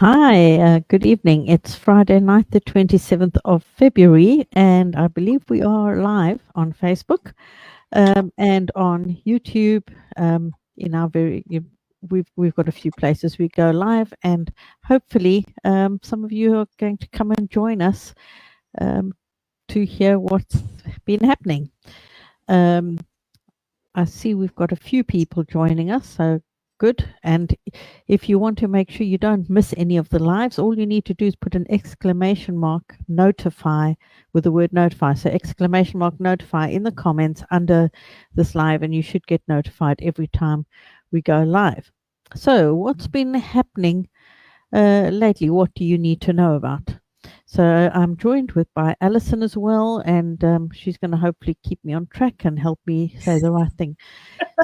Hi, good evening. It's Friday night, the 27th of February, and I believe we are live on Facebook and on YouTube. In our we've got a few places we go live, and hopefully some of you are going to come and join us to hear what's been happening. I see we've got a few people joining us, so good. And if you want to make sure you don't miss any of the lives, all you need to do is put an exclamation mark notify with the word notify. So exclamation mark notify in the comments under this live, and you should get notified every time we go live. So what's been happening lately? What do you need to know about? So I'm joined by Alison as well, and she's going to hopefully keep me on track and help me say the right thing.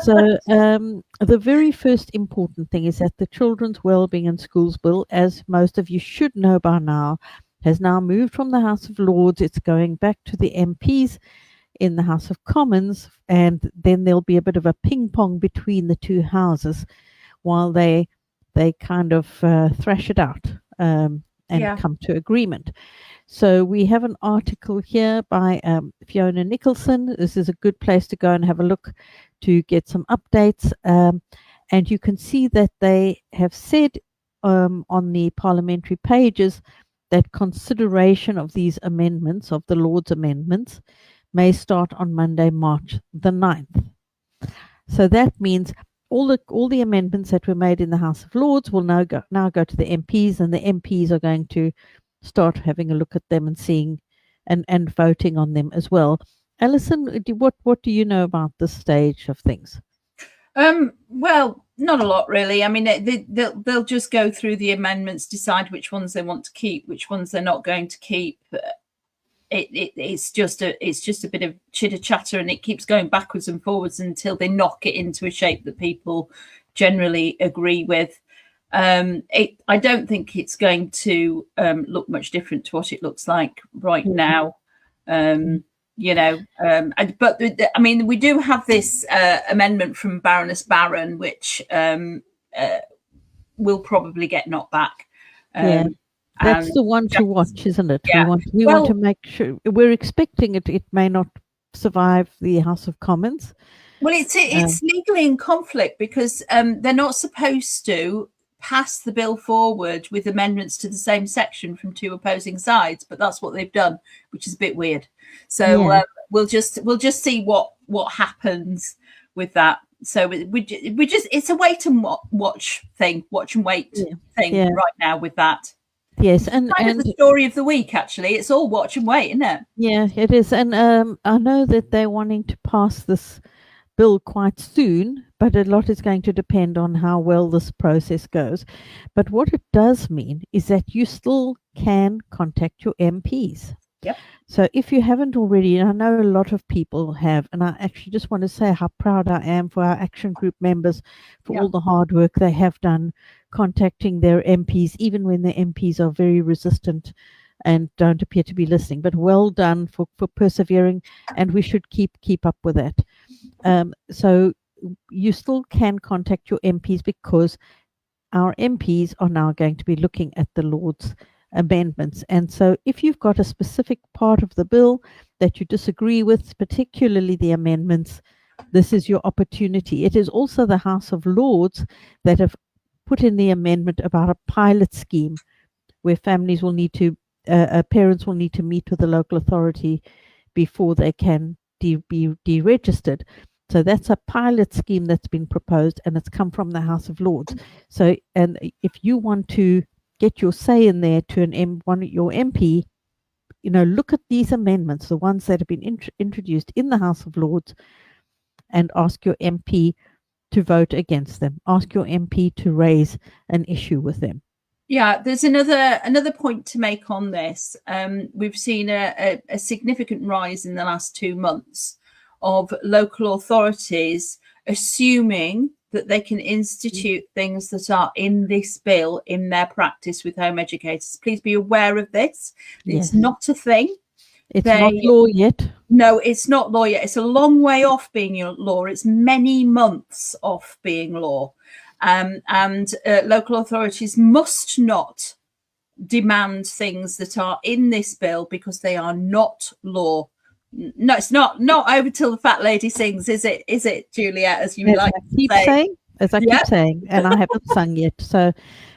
So the very first important thing is that the Children's Wellbeing in Schools Bill, as most of you should know by now, has now moved from the House of Lords. It's going back to the MPs in the House of Commons, and then there'll be a bit of a ping pong between the two houses while they kind of thrash it out. And come to agreement. So we have an article here by Fiona Nicholson. This is a good place to go and have a look to get some updates. And you can see that they have said on the parliamentary pages that consideration of these amendments, of the Lord's amendments, may start on Monday, March the 9th. So that means all the amendments that were made in the House of Lords will now go to the MPs, and the MPs are going to start having a look at them and seeing and voting on them as well. Alison, what do you know about this stage of things? Well, not a lot really. I mean, they'll just go through the amendments, decide which ones they want to keep, which ones they're not going to keep. It's just a bit of chitter chatter, and it keeps going backwards and forwards until they knock it into a shape that people generally agree with. I don't think it's going to look much different to what it looks like right now. You know, but I mean, we do have this amendment from Baroness Barron, which will probably get knocked back. That's the one to watch, isn't it? Yeah. We want to make sure. We're expecting it may not survive the House of Commons. Well, it's legally in conflict because they're not supposed to pass the bill forward with amendments to the same section from two opposing sides, but that's what they've done, which is a bit weird. So we'll just see what happens with that. So we just it's a wait and watch thing, watch and wait thing right now with that. Yes, and the story of the week, actually. It's all watch and wait, isn't it? Yeah, it is. And I know that they're wanting to pass this bill quite soon, but a lot is going to depend on how well this process goes. But what it does mean is that you still can contact your MPs. Yep. So if you haven't already, and I know a lot of people have, and I actually just want to say how proud I am for our action group members for all the hard work they have done contacting their MPs, even when the MPs are very resistant and don't appear to be listening. But well done for persevering, and we should keep up with that. So you still can contact your MPs because our MPs are now going to be looking at the Lord's amendments. And so if you've got a specific part of the bill that you disagree with, particularly the amendments, this is your opportunity. It is also the House of Lords that have put in the amendment about a pilot scheme where families will need to, parents will need to meet with the local authority before they can be deregistered. So that's a pilot scheme that's been proposed, and it's come from the House of Lords. So, and if you want to get your say in there to your MP, you know, look at these amendments, the ones that have been introduced in the House of Lords, and ask your MP to vote against them. Ask your MP to raise an issue with them. Yeah, there's another point to make on this. We've seen a significant rise in the last 2 months of local authorities assuming that they can institute things that are in this bill in their practice with home educators. Please be aware of this. It's not a thing. It's not law yet. No, it's not law yet. It's a long way off being law. It's many months off being law. and local authorities must not demand things that are in this bill because they are not law. No, it's not over till the fat lady sings, is it, Juliet, as you like to say? As I keep saying, and I haven't sung yet. So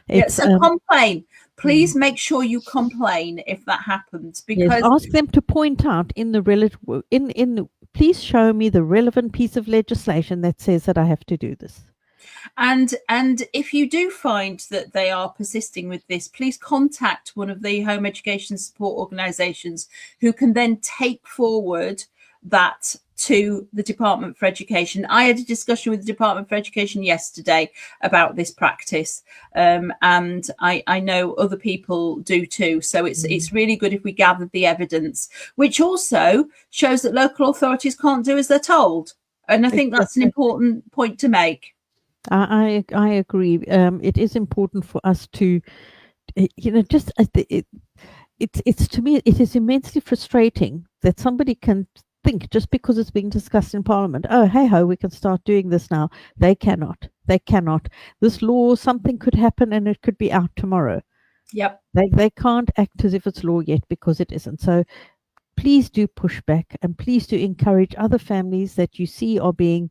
it's complain. Please make sure you complain if that happens, because ask them to point out in the please show me the relevant piece of legislation that says that I have to do this. And if you do find that they are persisting with this, please contact one of the home education support organisations who can then take forward that to the Department for Education. I had a discussion with the Department for Education yesterday about this practice, and I know other people do too. So it's really good if we gather the evidence, which also shows that local authorities can't do as they're told. And I think that's an important point to make. I agree. It is important for us to, it's to me, it is immensely frustrating that somebody can think just because it's being discussed in Parliament, oh, hey ho, we can start doing this now. They cannot. This law, something could happen and it could be out tomorrow. Yep. They can't act as if it's law yet because it isn't. So please do push back, and please do encourage other families that you see are being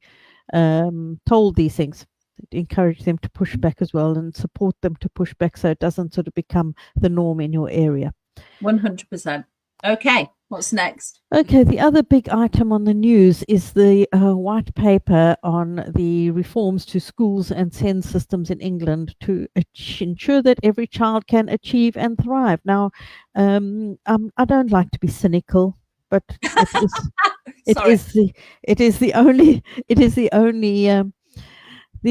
told these things. Encourage them to push back as well and support them to push back so it doesn't sort of become the norm in your area. 100%. Okay, what's next? Okay, the other big item on the news is the white paper on the reforms to schools and SEND systems in England to ensure that every child can achieve and thrive. Now, I don't like to be cynical, but it is the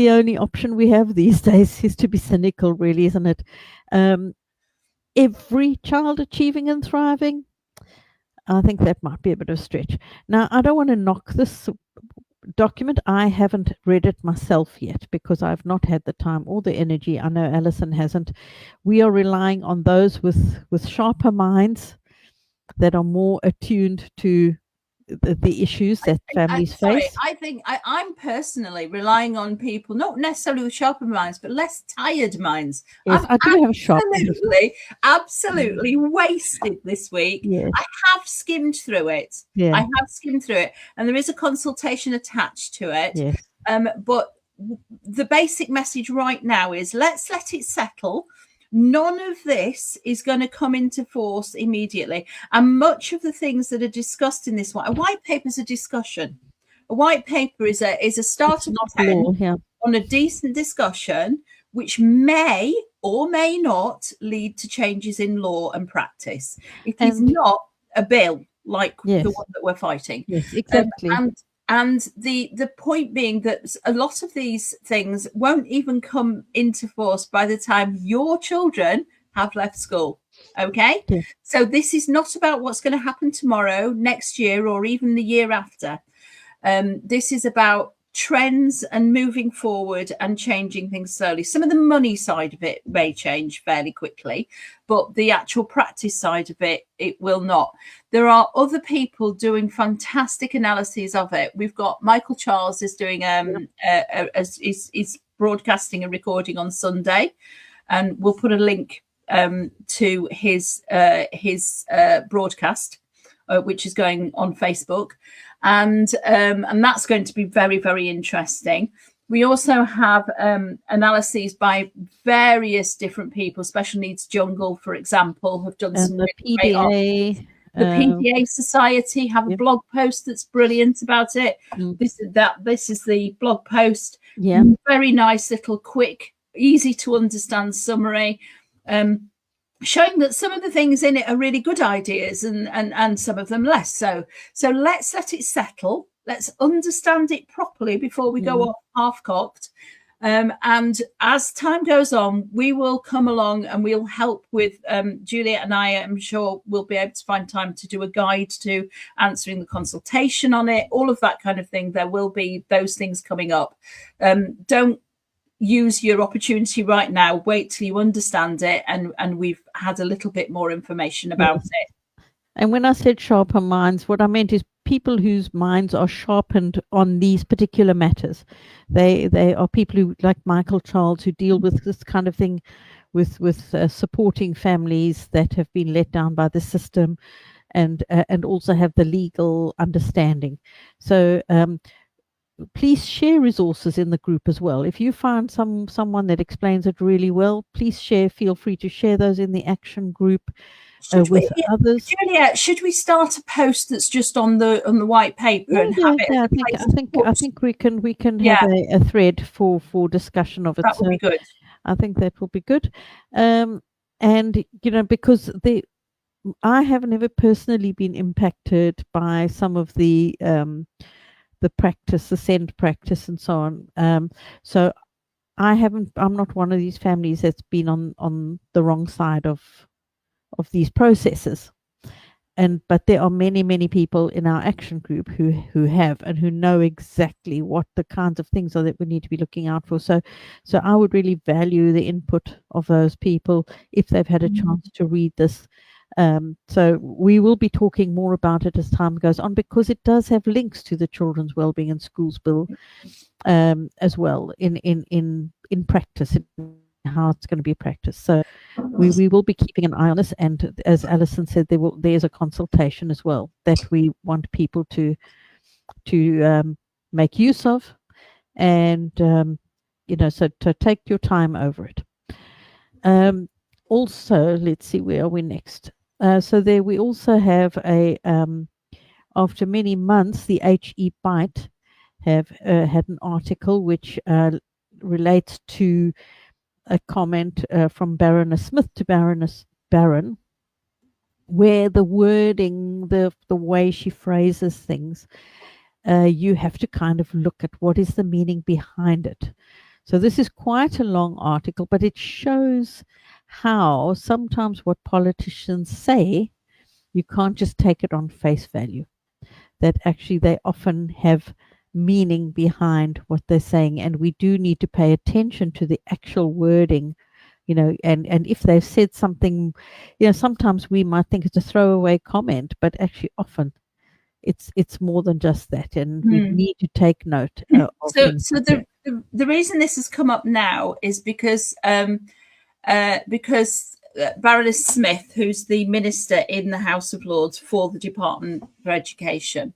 only option we have these days is to be cynical, really, isn't it? Every child achieving and thriving, I think that might be a bit of a stretch. Now, I don't want to knock this document. I haven't read it myself yet because I've not had the time or the energy. I know Alison hasn't. We are relying on those with sharper minds that are more attuned to the issues that families face. I think I'm personally relying on people, not necessarily with sharper minds, but less tired minds. Yes, I do have sharp minds. Absolutely wasted this week. Yes. I have skimmed through it. Yeah. I have skimmed through it, and there is a consultation attached to it. Yes. But the basic message right now is let's let it settle. None of this is going to come into force immediately. And much of the things that are discussed in this one, a white paper is a discussion. A white paper is a starting point on a decent discussion, which may or may not lead to changes in law and practice. It is not a bill like the one that we're fighting. Yes, exactly. And the point being that a lot of these things won't even come into force by the time your children have left school. Okay? Yeah. So this is not about what's going to happen tomorrow, next year, or even the year after. This is about trends and moving forward and changing things slowly. Some of the money side of it may change fairly quickly, but the actual practice side of it will not. There are other people doing fantastic analyses of it. We've got Michael Charles is doing is broadcasting a recording on Sunday, and we'll put a link to his broadcast, which is going on Facebook. And that's going to be very, very interesting. We also have analyses by various different people. Special Needs Jungle, for example, have done some the PDA. The PDA Society have a blog post that's brilliant about it. This is the blog post. Yeah, very nice little, quick, easy to understand summary. Showing that some of the things in it are really good ideas and some of them less so. So let's let it settle. Let's understand it properly before we go off half-cocked. And as time goes on, we will come along and we'll help with Juliet and I am sure we'll be able to find time to do a guide to answering the consultation on it, all of that kind of thing. There will be those things coming up. Don't use your opportunity right now. Wait till you understand it and we've had a little bit more information about it. And when I said sharper minds, what I meant is people whose minds are sharpened on these particular matters. They are people who, like Michael Charles, who deal with this kind of thing, with supporting families that have been let down by the system, and also have the legal understanding. So please share resources in the group as well. If you find someone that explains it really well, please share. Feel free to share those in the action group with others. Juliet, should we start a post that's just on the white paper and have it? I think we can have a thread for discussion of it. That would be good. I think that will be good. And because I have never personally been impacted by some of the practice, the SEND practice, and so on. So I'm not one of these families that's been on the wrong side of these processes. But there are many people in our action group who have, and who know exactly what the kinds of things are that we need to be looking out for. So I would really value the input of those people if they've had a chance to read this. So we will be talking more about it as time goes on, because it does have links to the Children's Wellbeing in Schools Bill as well in practice, in how it's going to be practiced. So we will be keeping an eye on this, and as Alison said, there's a consultation as well that we want people to make use of, and so to take your time over it. Also, let's see, where are we next? So there we also have after many months, the HE Byte have had an article which relates to a comment from Baroness Smith to Baroness Barron, where the wording, the way she phrases things, you have to kind of look at what is the meaning behind it. So this is quite a long article, but it shows how sometimes what politicians say, you can't just take it on face value, that actually they often have meaning behind what they're saying, and we do need to pay attention to the actual wording, and if they've said something, sometimes we might think it's a throwaway comment, but actually often it's more than just that, and we need to take note of so the reason this has come up now is because Baroness Smith, who's the minister in the House of Lords for the Department for Education,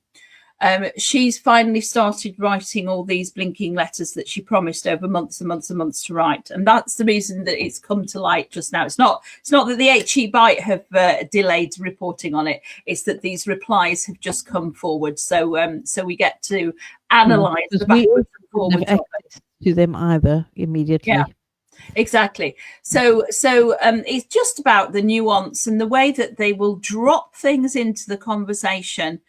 she's finally started writing all these blinking letters that she promised over months and months and months to write, and that's the reason that it's come to light just now. It's not that the HE Byte have delayed reporting on it; it's that these replies have just come forward. So we get to analyse the backwards and forwards of it. To them either immediately. Yeah. Exactly. So it's just about the nuance and the way that they will drop things into the conversation,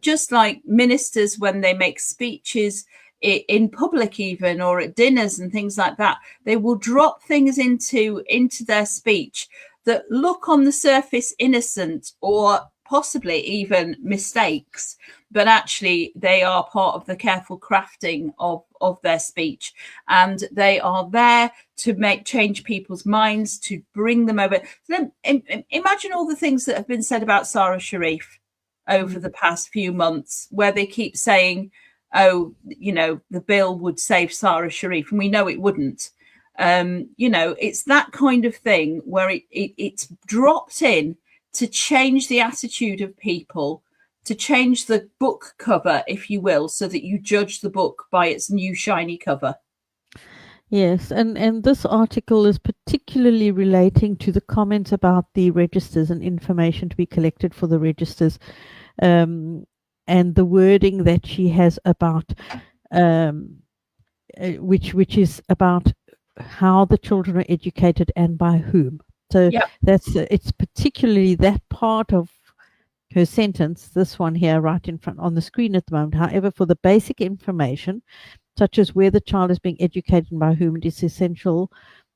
just like ministers when they make speeches in public, even, or at dinners and things like that. They will drop things into their speech that look on the surface innocent, or possibly even mistakes, but actually they are part of the careful crafting of their speech, and they are there to change people's minds, to bring them over. So then, imagine all the things that have been said about Sarah Sharif over the past few months, where they keep saying, oh, the bill would save Sarah Sharif, and we know it wouldn't. It's that kind of thing where it's dropped in to change the attitude of people, to change the book cover, if you will, so that you judge the book by its new shiny cover. Yes, and this article is particularly relating to the comments about the registers and information to be collected for the registers, and the wording that she has about, which is about how the children are educated and by whom. So it's particularly that part of her sentence, this one here right in front on the screen at the moment. However, for the basic information, such as where the child is being educated and by whom, it is essential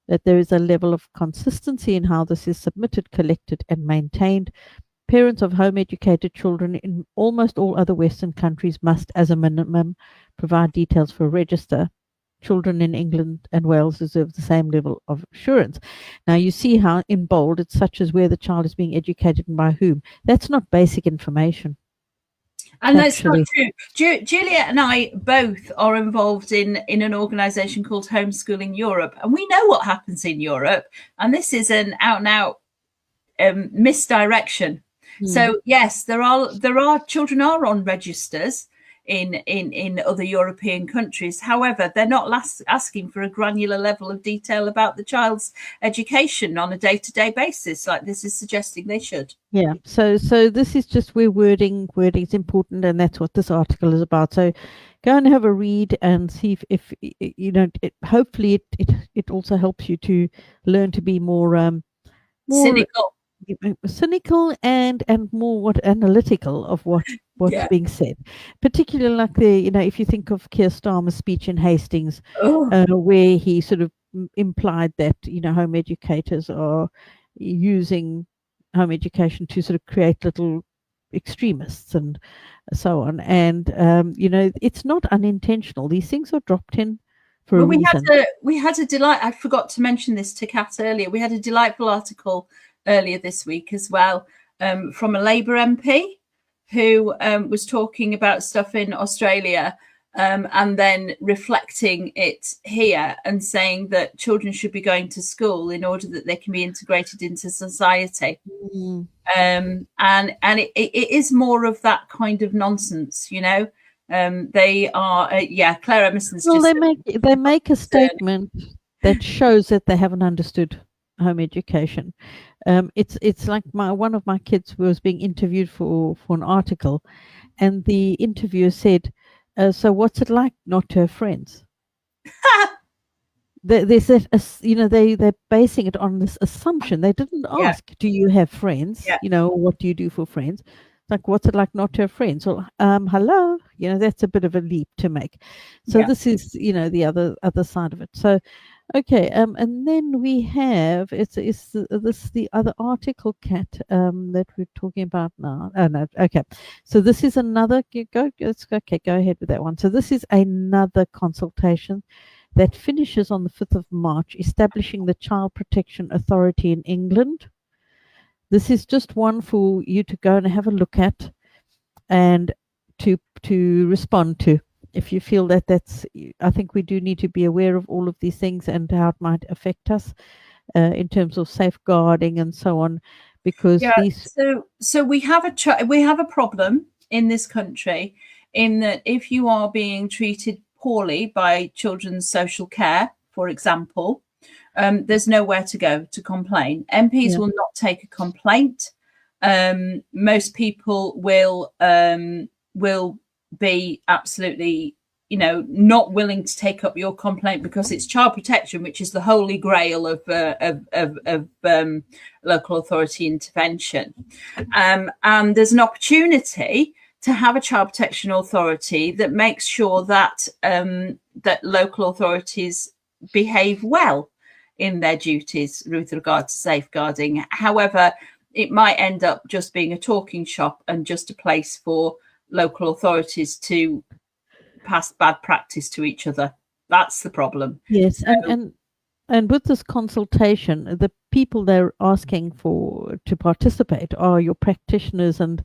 that there is a level of consistency in how this is submitted, collected, and maintained. Parents of home-educated children in almost all other Western countries must, as a minimum, provide details for a register. Children in England and Wales deserve the same level of assurance. Now, you see how in bold it's such as where the child is being educated and by whom. That's not basic information. And that's not Actually. true. Juliet and I both are involved in an organisation called Homeschooling Europe, and we know what happens in Europe. And this is an out and out misdirection. So yes, there are children are on registers in other European countries. However, they're not asking for a granular level of detail about the child's education on a day-to-day basis, like this is suggesting they should. Yeah. So this is just where wording is important, and that's what this article is about. So go and have a read and see if you know. Hopefully, it also helps you to learn to be more cynical and more analytical of what's being said, particularly like if you think of Keir Starmer's speech in Hastings, where he sort of implied that home educators are using home education to sort of create little extremists and so on, and it's not unintentional. These things are dropped in for a reason. We had a delight. I forgot to mention this to Kat earlier. We had a delightful article earlier this week as well, from a Labour MP who was talking about stuff in Australia, and then reflecting it here and saying that children should be going to school in order that they can be integrated into society. And it is more of that kind of nonsense, they are Claire Emerson's they make a statement that shows that they haven't understood home education. It's like one of my kids was being interviewed for an article, and the interviewer said, so what's it like not to have friends? They're basing it on this assumption. They didn't ask, do you have friends? What do you do for friends? Like, what's it like not to have friends? Well, hello, that's a bit of a leap to make. So this is, the other side of it. So, okay, and then we have the other article, Kat, that we're talking about now. Oh no, okay. So this is another go ahead with that one. So this is another consultation that finishes on the 5th of March, establishing the Child Protection Authority in England. This is just one for you to go and have a look at and to respond to. If you feel that's, I think we do need to be aware of all of these things and how it might affect us in terms of safeguarding and so on, because so we have a problem in this country in that if you are being treated poorly by children's social care, for example, there's nowhere to go to complain. MPs will not take a complaint. Most people will be absolutely, not willing to take up your complaint because it's child protection, which is the holy grail of local authority intervention. And there's an opportunity to have a child protection authority that makes sure that that local authorities behave well in their duties with regard to safeguarding. However, it might end up just being a talking shop and just a place for local authorities to pass bad practice to each other. That's the problem. Yes, and with this consultation, the people they're asking for to participate are your practitioners and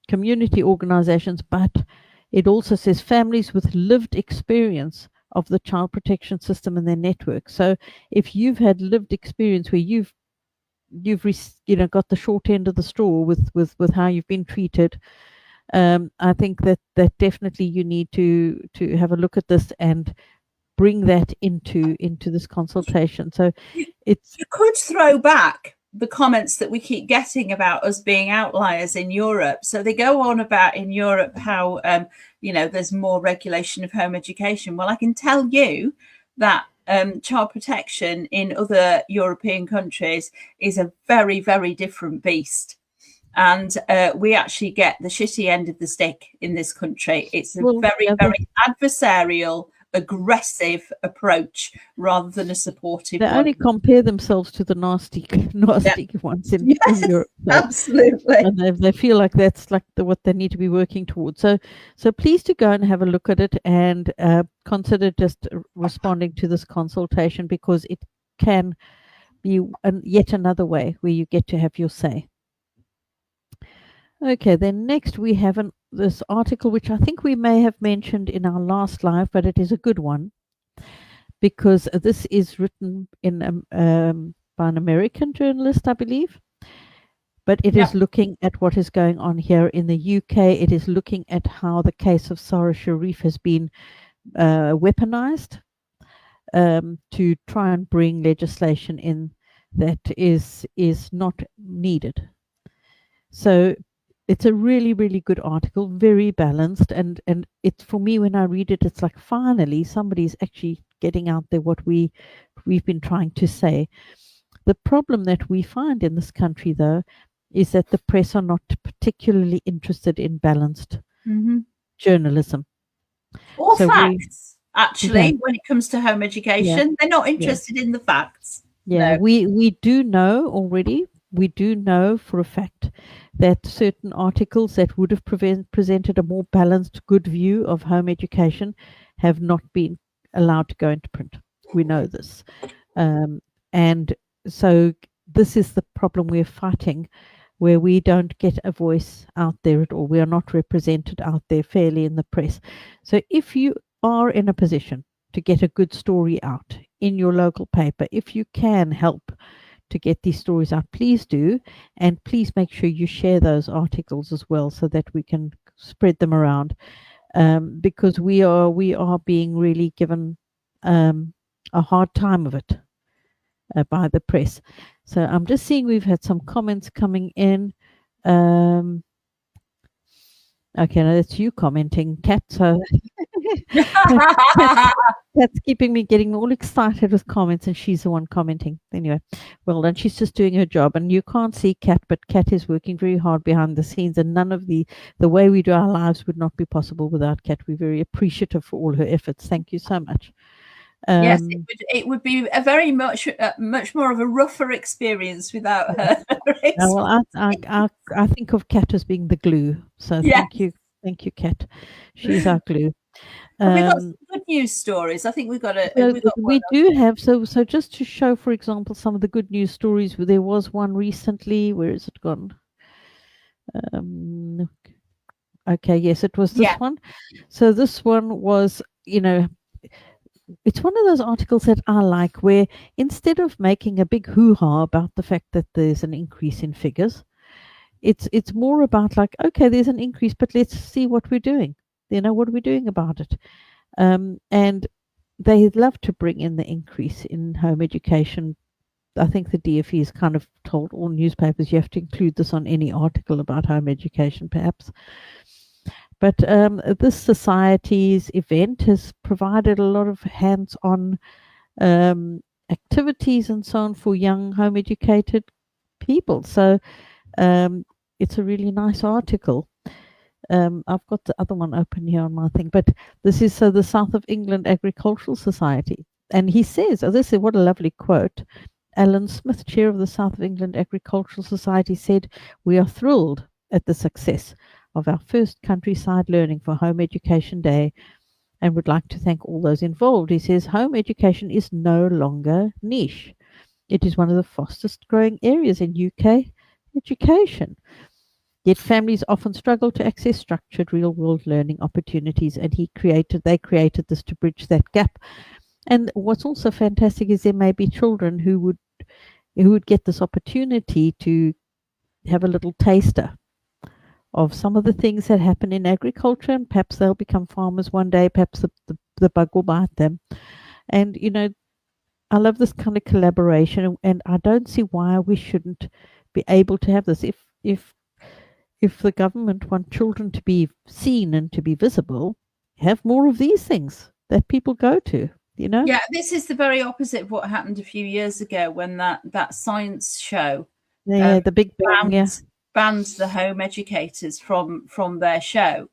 community organizations, but it also says families with lived experience of the child protection system and their network. So if you've had lived experience where you've got the short end of the straw with how you've been treated, I think that definitely you need to have a look at this and bring that into this consultation. So you could throw back the comments that we keep getting about us being outliers in Europe. So they go on about in Europe how there's more regulation of home education. Well, I can tell you that child protection in other European countries is a very, very different beast. And we actually get the shitty end of the stick in this country. It's a very adversarial, aggressive approach rather than a supportive one. They only compare themselves to the nasty ones in Europe. So, absolutely. And they feel like that's like what they need to be working towards. So please do go and have a look at it and consider just responding to this consultation, because it can be yet another way where you get to have your say. Okay, then next we have an this article, which I think we may have mentioned in our last live, but it is a good one because this is written in by an American journalist, I believe. But it is looking at what is going on here in the UK. It is looking at how the case of Sarah Sharif has been weaponized to try and bring legislation in that is not needed. So it's a really, really good article, very balanced, and it's, for me, when I read it, it's like finally somebody's actually getting out there what we've been trying to say. The problem that we find in this country, though, is that the press are not particularly interested in balanced journalism. Or so facts, actually, when it comes to home education. They're not interested in the facts. Yeah, no. we do know already, we do know for a fact that certain articles that would have presented a more balanced, good view of home education have not been allowed to go into print. We know this. And so this is the problem we're fighting, where we don't get a voice out there at all. We are not represented out there fairly in the press. So if you are in a position to get a good story out in your local paper, if you can help to get these stories out, please do. And please make sure you share those articles as well so that we can spread them around. Because we are being really given a hard time of it by the press. So I'm just seeing we've had some comments coming in. Okay, now that's you commenting, Kat. So that's keeping me getting all excited with comments, and she's the one commenting. Anyway, well done. She's just doing her job, and you can't see Kat, but Kat is working very hard behind the scenes, and none of the way we do our lives would not be possible without Kat. We're very appreciative for all her efforts. Thank you so much. Yes, it would be a very much more of a rougher experience without her. Well, I think of Kat as being the glue. So thank you, Kat. She's our glue. We've got some good news stories. I think we've got we do have. So just to show, for example, some of the good news stories. There was one recently. Where is it gone? Okay, yes, it was this one. So this one was, it's one of those articles that I like, where instead of making a big hoo-ha about the fact that there's an increase in figures, it's more about like, okay, there's an increase, but let's see what we're doing. What are we doing about it? And they love to bring in the increase in home education. I think the DFE has kind of told all newspapers you have to include this on any article about home education, perhaps. But this society's event has provided a lot of hands-on activities and so on for young home educated people. So it's a really nice article. I've got the other one open here on my thing, but this is the South of England Agricultural Society. And he says, this is what a lovely quote. Alan Smith, chair of the South of England Agricultural Society, said, "We are thrilled at the success of our first countryside learning for Home Education Day and would like to thank all those involved." He says, home education is no longer niche. It is one of the fastest growing areas in UK education. Yet families often struggle to access structured real-world learning opportunities, and they created this to bridge that gap. And what's also fantastic is there may be children who would get this opportunity to have a little taster of some of the things that happen in agriculture, and perhaps they'll become farmers one day, perhaps the bug will bite them. And, I love this kind of collaboration, and I don't see why we shouldn't be able to have this. If the government want children to be seen and to be visible, have more of these things that people go to, Yeah, this is the very opposite of what happened a few years ago when that science show, the Big Bang, banned the home educators from their show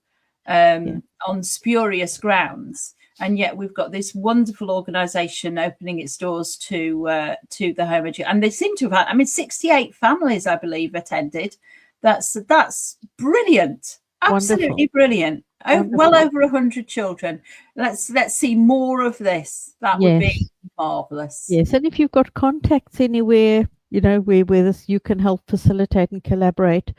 on spurious grounds. And yet we've got this wonderful organisation opening its doors to the home education. And they seem to have had, 68 families, I believe, attended. That's brilliant. Absolutely wonderful. Brilliant. Wonderful. Well over 100 children. Let's see more of this. That would be marvellous. Yes, and if you've got contacts anywhere, where this, you can help facilitate and collaborate,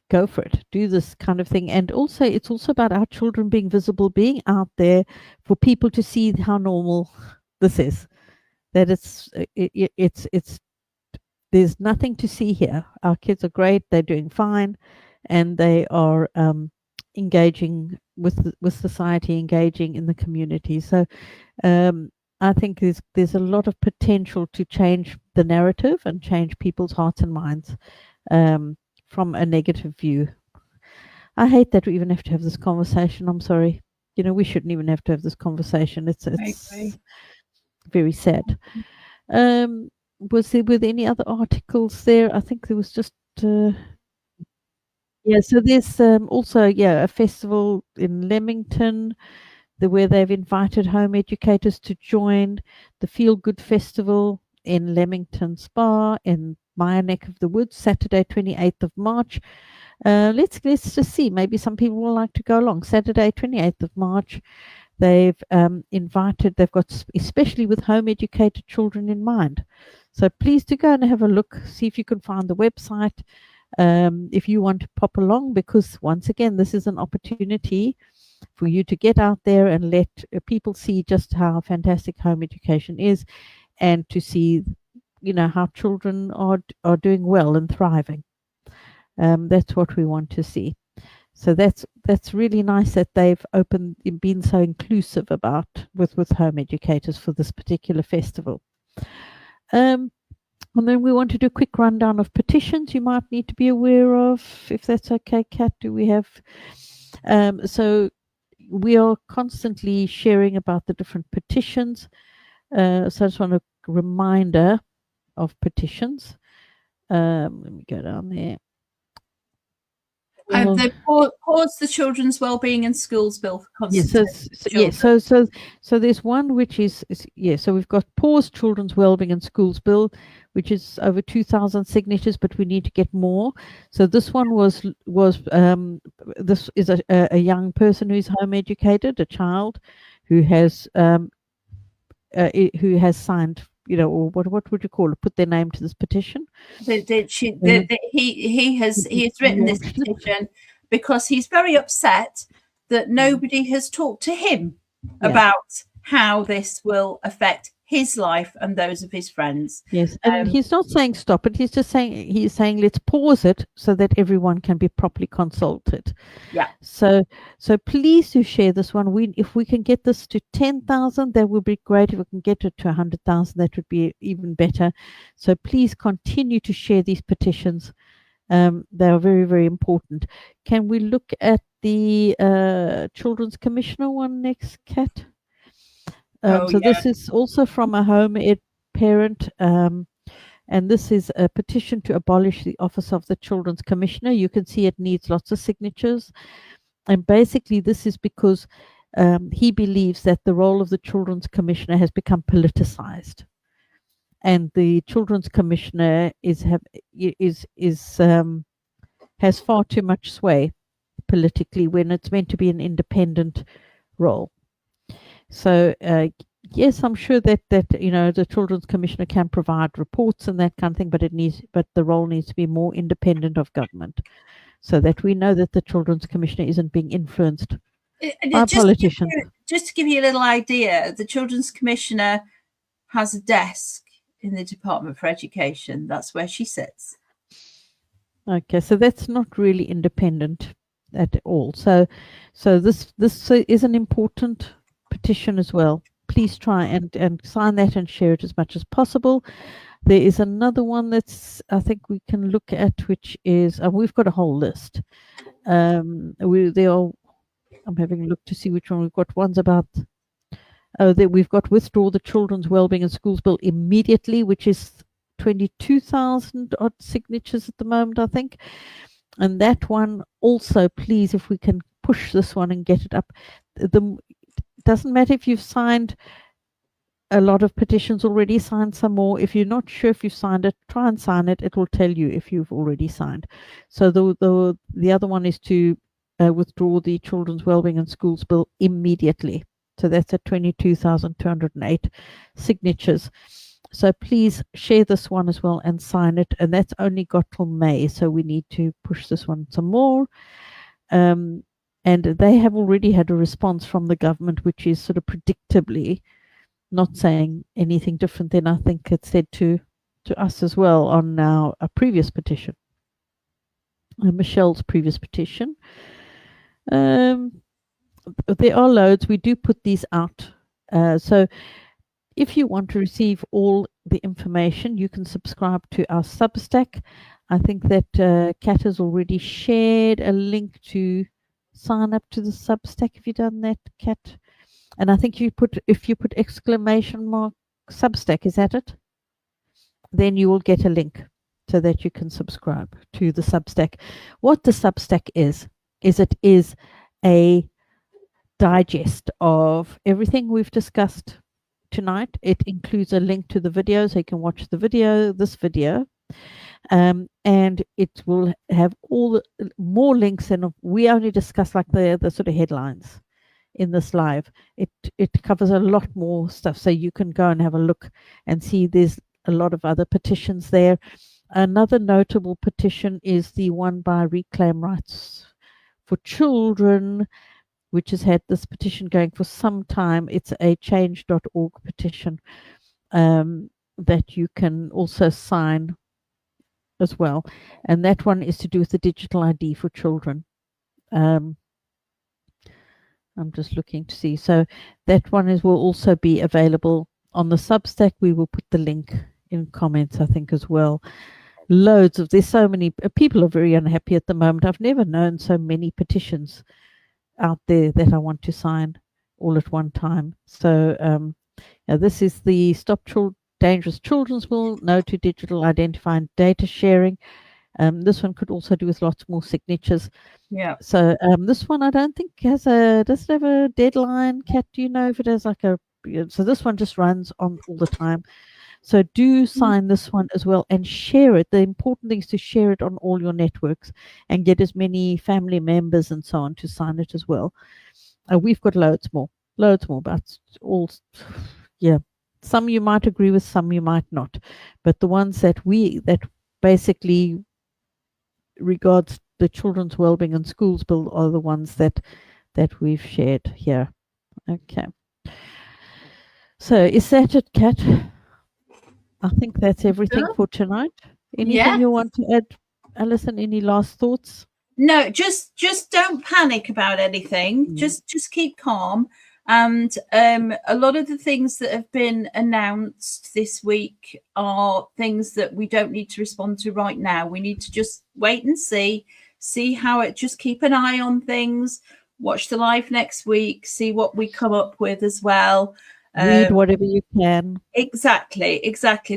go for it, do this kind of thing. And also, it's also about our children being visible, being out there for people to see how normal this is. That it's there's nothing to see here. Our kids are great, they're doing fine, and they are engaging with society, engaging in the community. So I think there's a lot of potential to change the narrative and change people's hearts and minds from a negative view. I hate that we even have to have this conversation. I'm sorry. We shouldn't even have to have this conversation. It's very sad. Were there any other articles there? I think there was just yeah. So there's also a festival in Leamington where they've invited home educators to join the Feel Good Festival in Leamington Spa in my neck of the woods, Saturday 28th of March. Let's just see. Maybe some people will like to go along. Saturday 28th of March. They've invited. They've got especially with home educated children in mind. So please do go and have a look. See if you can find the website. If you want to pop along, because once again, this is an opportunity for you to get out there and let people see just how fantastic home education is, and to see, how children are doing well and thriving. That's what we want to see. So that's really nice that they've been so inclusive about with home educators for this particular festival. And then we want to do a quick rundown of petitions you might need to be aware of, if that's okay, Kat. Do we have? So we are constantly sharing about the different petitions. So I just want a reminder of petitions. Let me go down there. They paused the Children's Wellbeing in Schools Bill for consultation. So there's one which is so we've got paused Children's Wellbeing in Schools Bill, which is over 2,000 signatures, but we need to get more. So this one was this is a young person who's home educated, a child who has signed, or what would you call it? Put their name to this petition. He has written this petition because he's very upset that nobody has talked to him about how this will affect his life and those of his friends. Yes, and he's not saying stop it. He's saying let's pause it so that everyone can be properly consulted. Yeah. So please do share this one. If we can get this to 10,000, that would be great. If we can get it to 100,000, that would be even better. So please continue to share these petitions. They are very, very important. Can we look at the Children's Commissioner one next, Kat? This is also from a home ed parent, and this is a petition to abolish the office of the Children's Commissioner. You can see it needs lots of signatures, and basically this is because he believes that the role of the Children's Commissioner has become politicized, and the Children's Commissioner has far too much sway politically when it's meant to be an independent role. So yes, I'm sure that the Children's Commissioner can provide reports and that kind of thing, but the role needs to be more independent of government, so that we know that the Children's Commissioner isn't being influenced by politicians. Just to give you a little idea, the Children's Commissioner has a desk in the Department for Education. That's where she sits. Okay, so that's not really independent at all. So this is an important petition as well. Please try and sign that and share it as much as possible. There is another one that's I think we can look at, which is we've got a whole list. I'm having a look to see which one we've got. One's about we've got withdraw the Children's Wellbeing in Schools Bill immediately, which is 22,000 odd signatures at the moment, I think. And that one also, please, if we can push this one and get it up. Doesn't matter if you've signed a lot of petitions already, sign some more. If you're not sure if you've signed it, try and sign it. It will tell you if you've already signed. So the other one is to withdraw the Children's Wellbeing in Schools Bill immediately. So that's at 22,208 signatures. So please share this one as well and sign it. And that's only got till May, so we need to push this one some more. And they have already had a response from the government, which is sort of predictably not saying anything different than I think it said to us as well on our previous petition, Michelle's previous petition. There are loads. We do put these out. So if you want to receive all the information, you can subscribe to our Substack. I think that Kat has already shared a link to sign up to the Substack. Have you done that, Kat? And I think if you put exclamation mark Substack, is that it? Then you will get a link so that you can subscribe to the Substack. What the Substack is it is a digest of everything we've discussed tonight. It includes a link to the video, so you can watch the video, this video, and it will have all the more links, and we only discuss like the sort of headlines in this live. It covers a lot more stuff, so you can go and have a look and see there's a lot of other petitions there. Another notable petition is the one by Reclaim Rights for Children, which has had this petition going for some time. It's a change.org petition that you can also sign as well. And that one is to do with the digital ID for children. I'm just looking to see. So that one will also be available on the Substack. We will put the link in comments, I think, as well. There's so many people are very unhappy at the moment. I've never known so many petitions out there that I want to sign all at one time. So this is the Stop Dangerous Children's Bill, No to Digital Identifying Data Sharing. This one could also do with lots more signatures. Yeah. So this one I don't think does it have a deadline, Kat? Do you know if it has like so this one just runs on all the time. So do sign this one as well and share it. The important thing is to share it on all your networks and get as many family members and so on to sign it as well. We've got loads more, but all, yeah. Some you might agree with, some you might not. But the ones that basically regards the children's wellbeing and schools bill are the ones that we've shared here. Okay. So is that it, Kat? I think that's everything for tonight. Anything you want to add, Alison? Any last thoughts? No, just don't panic about anything. Just keep calm. And a lot of the things that have been announced this week are things that we don't need to respond to right now. We need to just wait and see how it. Just keep an eye on things. Watch the live next week. See what we come up with as well. Read whatever you can. Exactly.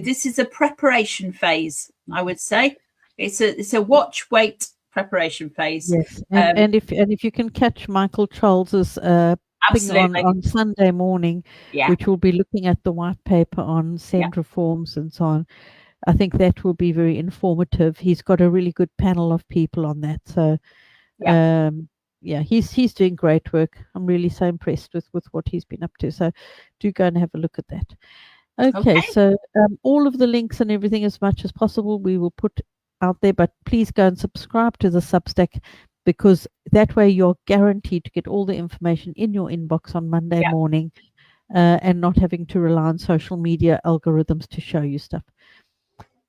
This is a preparation phase, I would say. It's a watch, wait, preparation phase. Yes, and if you can catch Michael Charles's thing on Sunday morning, which will be looking at the white paper on SEND reforms and so on, I think that will be very informative. He's got a really good panel of people on that. So, he's doing great work. I'm really so impressed with what he's been up to. So do go and have a look at that. Okay. So all of the links and everything as much as possible we will put out there, but please go and subscribe to the Substack, because that way you're guaranteed to get all the information in your inbox on Monday morning and not having to rely on social media algorithms to show you stuff.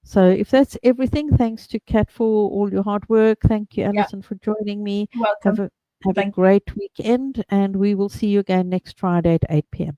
So if that's everything, thanks to Kat for all your hard work. Thank you, Alison, for joining me. You're welcome. Have a great weekend, and we will see you again next Friday at 8 p.m.